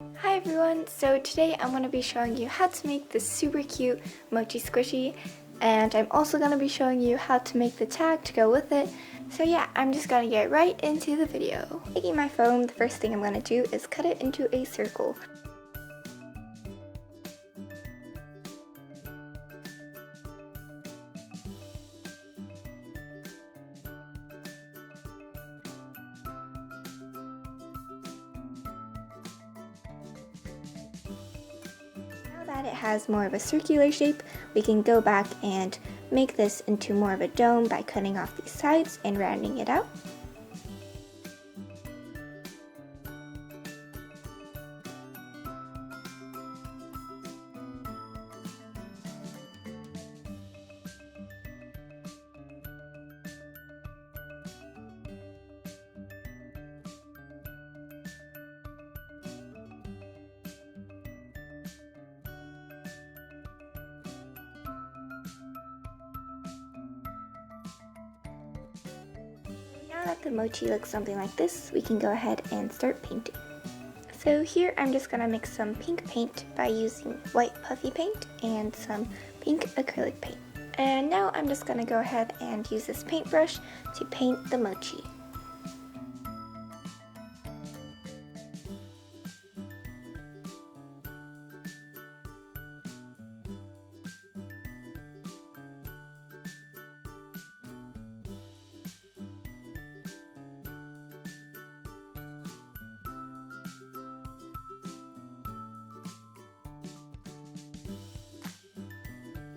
Hi everyone, so today I'm going to be showing you how to make this super cute mochi squishy, and I'm also going to be showing you how to make the tag to go with it. So yeah, I'm just going to get right into the video. Taking my foam, the first thing I'm going to do is cut it into a circle. That it has more of a circular shape, we can go back and make this into more of a dome by cutting off these sides and rounding it out. Now that the mochi looks something like this, we can go ahead and start painting. So here I'm just going to mix some pink paint by using white puffy paint and some pink acrylic paint. And now I'm just going to go ahead and use this paintbrush to paint the mochi.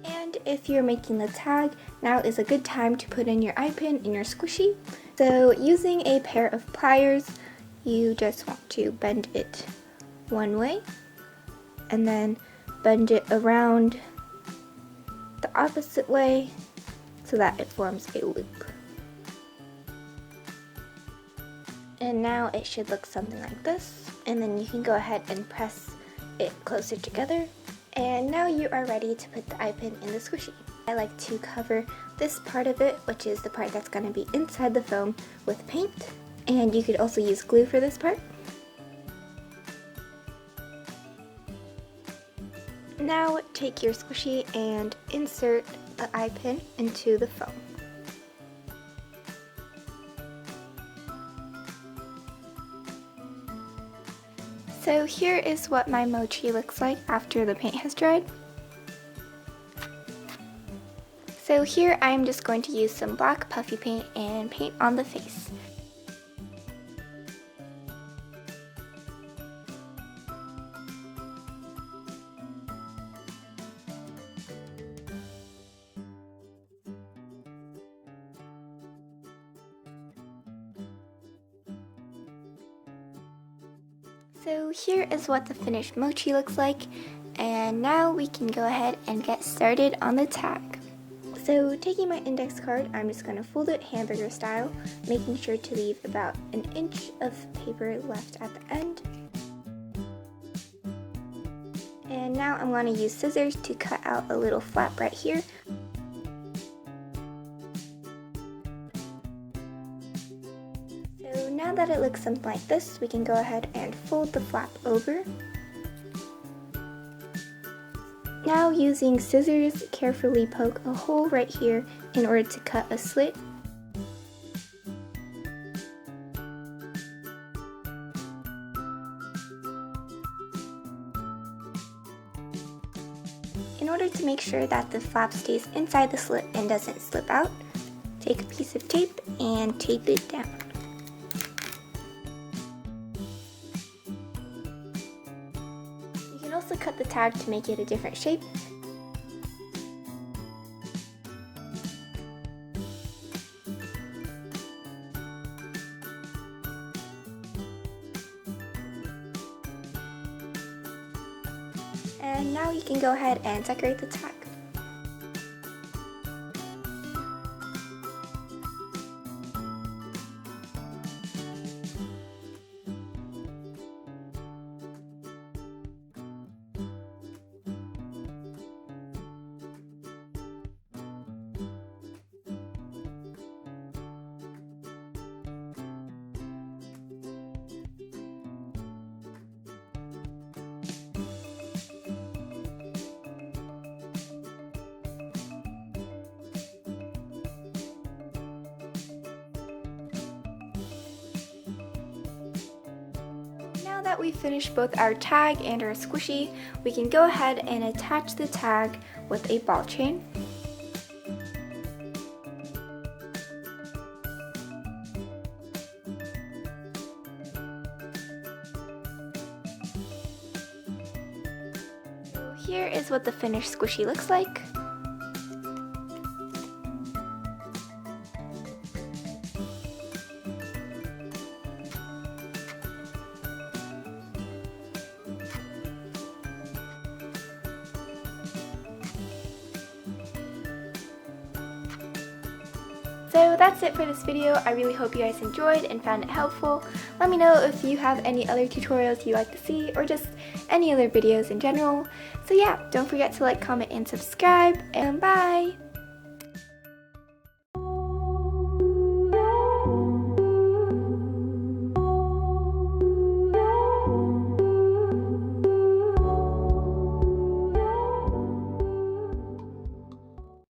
And if you're making the tag, now is a good time to put in your eye pin in your squishy. So using a pair of pliers, you just want to bend it one way and then bend it around the opposite way so that it forms a loop. And now it should look something like this, and then you can go ahead and press it closer together. And now you are ready to put the eye pin in the squishy. I like to cover this part of it, which is the part that's going to be inside the foam, with paint. And you could also use glue for this part. Now take your squishy and insert the eye pin into the foam. So here is what my mochi looks like after the paint has dried. So here I'm just going to use some black puffy paint and paint on the face. So here is what the finished mochi looks like, and now we can go ahead and get started on the tag. So taking my index card, I'm just going to fold it hamburger style, making sure to leave about an inch of paper left at the end. And now I'm going to use scissors to cut out a little flap right here. So now that it looks something like this, we can go ahead and fold the flap over. Now using scissors, carefully poke a hole right here in order to cut a slit. In order to make sure that the flap stays inside the slit and doesn't slip out, take a piece of tape and tape it down. You can also cut the tag to make it a different shape. And now you can go ahead and decorate the tag. Now that we've finished both our tag and our squishy, we can go ahead and attach the tag with a ball chain. So here is what the finished squishy looks like. So that's it for this video. I really hope you guys enjoyed and found it helpful. Let me know if you have any other tutorials you'd like to see or just any other videos in general. So yeah, don't forget to like, comment, and subscribe, and bye!